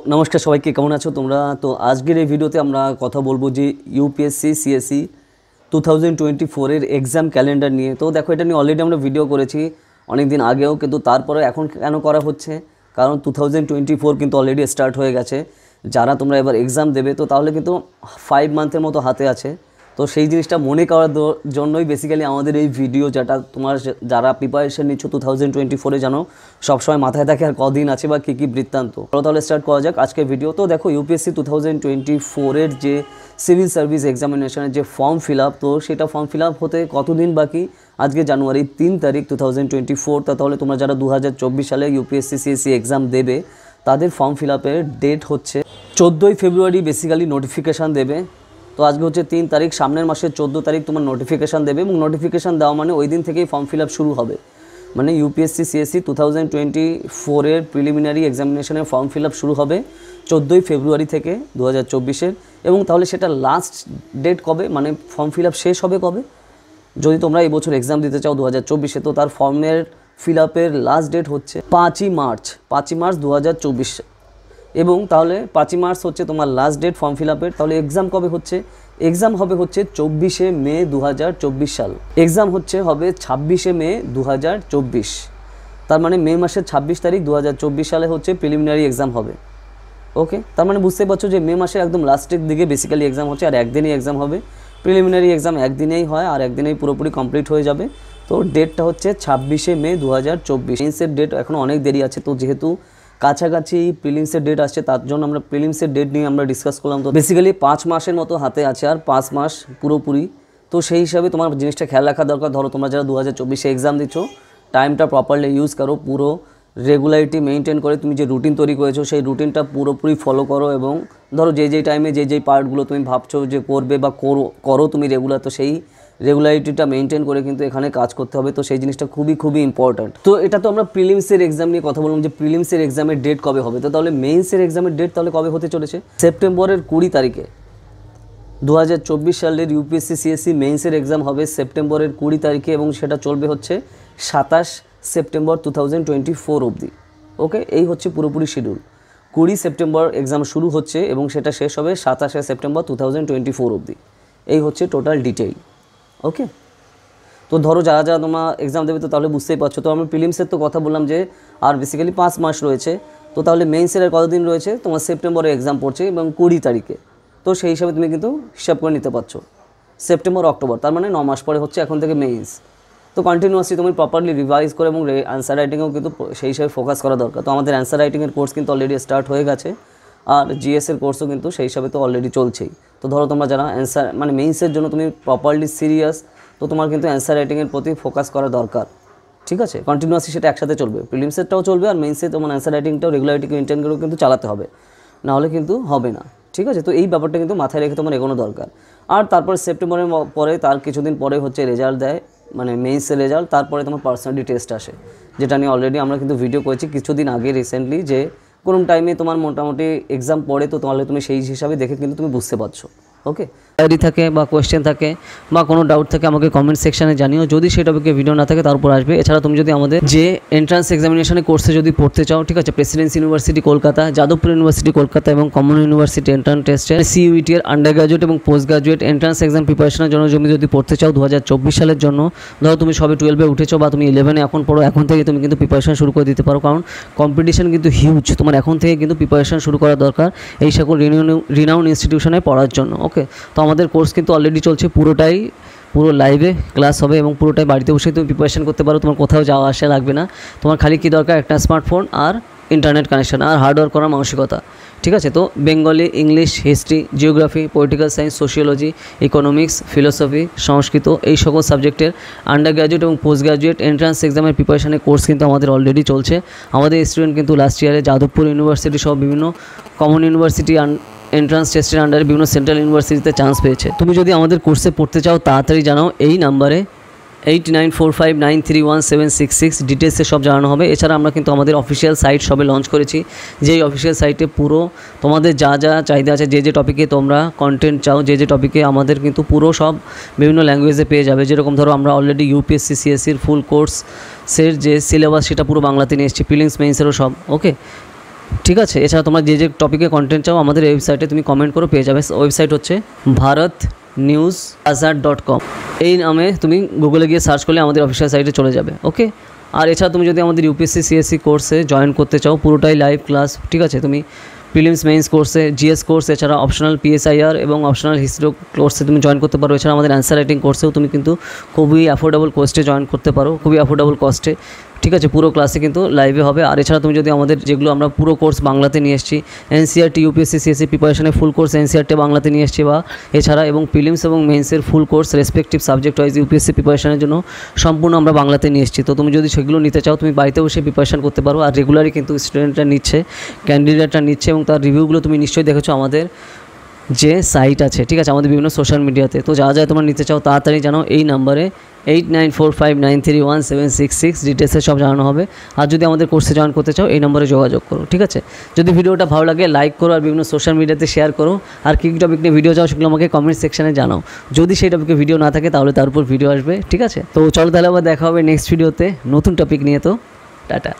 নমস্কার সবাইকে, কেমন আছো তোমরা? তো আজকের এই ভিডিওতে আমরা কথা বলবো যে ইউপিএসসি সিএসসি 2024 এর এক্সাম ক্যালেন্ডার নিয়ে। তো দেখো, এটা নিয়ে অলরেডি আমরা ভিডিও করেছি অনেক দিন আগেও, কিন্তু তারপরে এখন কেন করা হচ্ছে, কারণ 2024 কিন্তু অলরেডি স্টার্ট হয়ে গেছে। যারা তোমরা এবার এক্সাম দেবে, তো তাহলে কিন্তু 5 মান্থের মতো হাতে আছে। তো সেই জিনিসটা মনে করার জন্যই বেসিক্যালি আমাদের এই ভিডিও, যেটা তোমার যারা প্রিপারেশন নিচ্ছ 2024-এ জানো সবসময় মাথায় থাকে আর কদিন আছে বা কী কী বৃত্তান্ত। তাহলে স্টার্ট করা যাক আজকের ভিডিও। তো দেখো, ইউপিএসসি 2024-এর যে সিভিল সার্ভিস এক্সামিনেশনের যে ফর্ম ফিল আপ, তো সেটা ফর্ম ফিল আপ হতে কতদিন বাকি? আজকে জানুয়ারি 3 তারিখ 2024। তাহলে তোমরা যারা 2024 সালে ইউপিএসসি সিএসসি এক্সাম দেবে, তাদের ফর্ম ফিল আপের ডেট হচ্ছে 14ই ফেব্রুয়ারি বেসিক্যালি নোটিফিকেশান দেবে। তো আজকে হচ্ছে 3 তারিখ, সামনের মাসের 14 তারিখ তোমার নোটিফিকেশান দেবে, এবং নোটিফিকেশান দেওয়া মানে ওই দিন থেকেই ফর্ম ফিল আপ শুরু হবে। মানে ইউপিএসসি সিএসসি 2024-এর প্রিলিমিনারি এক্সামিনেশনের ফর্ম ফিল আপ শুরু হবে 14ই ফেব্রুয়ারি থেকে 2024-এর। এবং তাহলে সেটা লাস্ট ডেট কবে, মানে ফর্ম ফিল আপ শেষ হবে কবে? যদি তোমরা এই বছর এক্সাম দিতে চাও 2024-এ, তো তার ফর্মের ফিল আপের লাস্ট ডেট হচ্ছে 5ই মার্চ 2024। এবং তাহলে 5ই মার্চ হচ্ছে তোমার লাস্ট ডেট ফর্ম ফিল আপের। তাহলে এক্সাম কবে হচ্ছে? এক্সাম হচ্ছে 24শে মে 2024 সাল। এক্সাম হবে 26শে মে 2024। তার মানে মে মাসের 26 তারিখ 2024 সালে হচ্ছে প্রিলিমিনারি এক্সাম হবে। ওকে, তার মানে বুঝতে পারছো যে মে মাসের একদম লাস্টের দিকে বেসিক্যালি এক্সাম হচ্ছে, আর একদিনই এক্সাম হবে। প্রিলিমিনারি এক্সাম একদিনেই হয় আর একদিনেই পুরোপুরি কমপ্লিট হয়ে যাবে। তো ডেটটা হচ্ছে 26শে মে 2024। মেইনসের ডেট এখনও অনেক দেরি আছে। তো যেহেতু কাছাকাছি প্রিলিমসের ডেট আসছে, তার জন্য আমরা প্রিলিমসের ডেট নিয়ে আমরা ডিসকাস করলাম। তো বেসিক্যালি 5 মাসের মতো হাতে আছে, আর 5 মাস পুরোপুরি। তো সেই হিসাবে তোমার জিনিসটা খেয়াল রাখা দরকার। ধরো তোমরা যারা 2024-এ এক্সাম দিচ্ছ, টাইমটা প্রপারলি ইউজ করো, পুরো রেগুলারিটি মেনটেন করে তুমি যে রুটিন তৈরি করেছো সেই রুটিনটা পুরোপুরি ফলো করো। এবং ধরো যেই টাইমে যেই পার্টগুলো তুমি ভাবছো যে করবে বা করো তুমি রেগুলার, তো সেই রেগুলারিটিটা মেনটেন করে কিন্তু এখানে কাজ করতে হবে। তো সেই জিনিসটা খুবই ইম্পর্ট্যান্ট। তো এটা তো আমরা প্রিলিমসের এক্সাম নিয়ে কথা বললাম যে প্রিলিমসের এক্সামের ডেট কবে হবে। তো তাহলে মেইনসের এক্সামের ডেট তাহলে কবে হতে চলেছে? সেপ্টেম্বরের 20 তারিখে 2024 সালের ইউপিএসসি সিএসসি মেইনসের এক্সাম হবে সেপ্টেম্বরের 20 তারিখে, এবং সেটা চলবে হচ্ছে 27 সেপ্টেম্বর 2024 অবধি। ওকে, এই হচ্ছে পুরোপুরি শিডিউল। 20 সেপ্টেম্বর এক্সাম শুরু হচ্ছে এবং সেটা শেষ হবে 27 সেপ্টেম্বর 2024 অবধি। এই হচ্ছে টোটাল ডিটেইল। ওকে, তো ধরো যারা তোমরা এক্সাম দেবে, তো তাহলে বুঝতেই পারছো। তো আমরা প্রিলিমসের তো কথা বললাম যে আর বেসিক্যালি 5 মাস রয়েছে। তো তাহলে মেইনসের আর কতদিন রয়েছে? তোমার সেপ্টেম্বরে এক্সাম পড়ছে এবং 20 তারিখে। তো সেই হিসাবে তুমি কিন্তু হিসাব করে নিতে পারছো সেপ্টেম্বর অক্টোবর, তার মানে 9 মাস পরে হচ্ছে এখন থেকে মেইনস। তো কন্টিনিউয়াসলি তুমি প্রপারলি রিভাইজ করে এবং অ্যান্সার রাইটিংয়েও কিন্তু সেই হিসাবে ফোকাস করা দরকার। তো আমাদের অ্যান্সার রাইটিংয়ের কোর্স কিন্তু অলরেডি স্টার্ট হয়ে গেছে, আর জিএসের কোর্সও কিন্তু সেই হিসাবে তো অলরেডি চলছেই। তো ধরো তোমরা যারা অ্যান্সার মানে মেইনসের জন্য তুমি প্রপারলি সিরিয়াস, তো তোমার কিন্তু অ্যান্সার রাইটিংয়ের প্রতি ফোকাস করা দরকার। ঠিক আছে, কন্টিনিউয়াসলি সেটা একসাথে চলবে, প্রিলিমসেরটাও চলবে আর মেইনসে তোমার অ্যান্সার রাইটিংটাও রেগুলারিটি মেনটেন করেও কিন্তু চালাতে হবে, নাহলে কিন্তু হবে না। ঠিক আছে, তো এই ব্যাপারটা কিন্তু মাথায় রেখে তোমার এগোনো দরকার। আর তারপরে সেপ্টেম্বরের পরে তার কিছুদিন পরে হচ্ছে রেজাল্ট দেয়, মানে মেইনসের রেজাল্ট। তারপরে তোমার পার্সোনালিটি টেস্ট আসে, যেটা নিয়ে অলরেডি আমরা কিন্তু ভিডিও করেছি কিছুদিন আগে রিসেন্টলি, যে কোন টাইমে তোমার মোটামুটি এক্সাম পড়ে। তো তাহলে তুমি সেই হিসাবে দেখে কিন্তু তুমি বুঝতে পারছো। ওকে, ডায়েরি থাকে বা কোয়েশ্চেন থাকে বা কোনো ডাউট থাকে আমাকে কমেন্ট সেকশানে জানিও। যদি সেই টপিকে ভিডিও না থাকে তার উপর আসবে। এছাড়া তুমি যদি আমাদের যে এন্ট্রান্স এক্সামিনেশনের কোর্সে যদি পড়তে চাও, ঠিক আছে, Presidency university Kolkata, Jadavpur university Kolkata এবং কমন ইউনিভার্সিটি এন্ট্রান্স টেস্টে সিইউইটি এর আন্ডার গ্রাজুয়েট এবং পোস্ট গ্রাজুয়েট এন্ট্রান্স এক্সাম প্রিপারেশনের জন্য যদি পড়তে চাও 2024 সালের জন্য, ধরো তুমি সবে 12-এ উঠেছো বা তুমি 11-এ এখন পড়ো, এখন থেকে তুমি কিন্তু প্রিপারেশন শুরু করে দিতে পারো। কারণ কম্পিটিশন কিন্তু হিউজ, তোমার এখন থেকে কিন্তু প্রিপারেশন শুরু করা দরকার এই সকল রিনাউন্ড ইনস্টিটিউশনে পড়ার জন্য। ওকে, তো আমাদের কোর্স কিন্তু অলরেডি চলছে, পুরো লাইভে ক্লাস হবে এবং পুরোটাই বাড়িতে বসে তুমি প্রিপারেশন করতে পারো। তোমার কোথাও যাওয়া আসা লাগবে না। তোমার খালি কী দরকার? একটা স্মার্টফোন আর ইন্টারনেট কানেকশন আর হার্ডওয়ার্ক করার মানসিকতা। ঠিক আছে, তো Bengali, English, history, geography, political science, sociology, economics, philosophy, Sanskrit, এই সকল সাবজেক্টের আন্ডার গ্র্যাজুয়েট এবং পোস্ট গ্র্যাজুয়েট এন্ট্রান্স এক্সামের প্রিপারেশনের কোর্স কিন্তু আমাদের অলরেডি চলছে। আমাদের স্টুডেন্ট কিন্তু লাস্ট ইয়ারে যাদবপুর ইউনিভার্সিটি সহ বিভিন্ন কমন ইউনিভার্সিটি এন্ট্রান্স টেস্টের আন্ডারে বিভিন্ন সেন্ট্রাল ইউনিভার্সিটিতে চান্স পেয়েছে। তুমি যদি আমাদের কোর্সে পড়তে চাও তাড়াতাড়ি জানাও, এই নাম্বারে 8945931766 ডিটেলসে সব জানানো হবে। এছাড়া আমরা কিন্তু আমাদের অফিসিয়াল সাইট সবে লঞ্চ করেছি, যেই অফিসিয়াল সাইটে পুরো তোমাদের যা চাহিদা আছে, যে টপিকে তোমরা কন্টেন্ট চাও, যে টপিকে আমাদের কিন্তু পুরো সব বিভিন্ন ল্যাঙ্গুয়েজে পেয়ে যাবে। যেরকম ধরো আমরা অলরেডি ইউপিএসসি সিএসসির ফুল কোর্সের যে সিলেবাস সেটা পুরো বাংলাতে নিয়ে এসেছি, প্রিলিমস মেইনসেরও সব। ওকে, ঠিক আছে। এছাড়া তোমরা যে টপিকে কন্টেন্ট চাও আমাদের ওয়েবসাইটে তুমি কমেন্ট করো, পেয়ে যাবে। ওয়েবসাইট হচ্ছে bharatnewsazar.com। এই নামে তুমি গুগলে গিয়ে সার্চ করলে আমাদের অফিসিয়াল সাইটে চলে যাবে। ওকে। আর এছাড়া তুমি যদি আমাদের ইউপিএসসি সিএসসি কোর্সে জয়েন করতে চাও, পুরোটাই লাইভ ক্লাস, ঠিক আছে, তুমি প্রিলিমস মেইনস কোর্সে, জিএস কোর্স, এছাড়া অপশনাল পিএসআইআর এবং অপশনাল হিস্ট্রি কোর্সে তুমি জয়েন করতে পারো। এছাড়া আমাদের অ্যান্সার রাইটিং কোর্সেও তুমি কিন্তু খুবই অ্যাফোর্ডেবল কস্টে জয়েন করতে পারো, খুবই অ্যাফোর্ডেবল কস্টে, ঠিক আছে। পুরো ক্লাসে কিন্তু লাইভে হবে। আর এছাড়া তুমি যদি আমাদের যেগুলো আমরা পুরো কোর্স বাংলাতে নিয়ে এসেছি, এনসিআরটি ইউপিএসসি সিএসসি প্রিপারেশনের ফুল কোর্স এনসিআরটি বাংলাতে নিয়ে এসেছি, বা এছাড়া এবং প্রিলিমস এবং মেইনসের full course respective subject wise UPSC প্রিপারেশনের জন্য সম্পূর্ণ আমরা বাংলাতে নিয়ে এসেছি। তো তুমি যদি সেগুলো নিতে চাও তুমি বাড়িতে বসে প্রিপারেশন করতে পারো। আর রেগুলারই কিন্তু স্টুডেন্টরা নিচ্ছে, ক্যান্ডিডেটরা নিচ্ছে, এবং তার রিভিউগুলো তুমি নিশ্চয়ই দেখেছো আমাদের যে সাইট আছে, ঠিক আছে, আমাদের বিভিন্ন সোশ্যাল মিডিয়াতে। তো যা যা তোমরা নিতে চাও তাড়াতাড়ি জানাও এই নাম্বারে 8945931766, ডিটেলসে সব জানানো হবে। আর যদি আমাদের কোর্সে জয়েন করতে চাও এই নম্বরে যোগাযোগ করো, ঠিক আছে। যদি ভিডিওটা ভালো লাগে লাইক করো, আর বিভিন্ন সোশ্যাল মিডিয়াতে শেয়ার করো। আর কী টপিক নিয়ে ভিডিও চাও সেগুলো আমাকে কমেন্ট সেকশানে জানাও। যদি সেই টপিকে ভিডিও না থাকে তাহলে তার উপর ভিডিও আসবে, ঠিক আছে। তো চলো তাহলে আবার দেখা হবে নেক্সট ভিডিওতে নতুন টপিক নিয়ে। তো টাটা।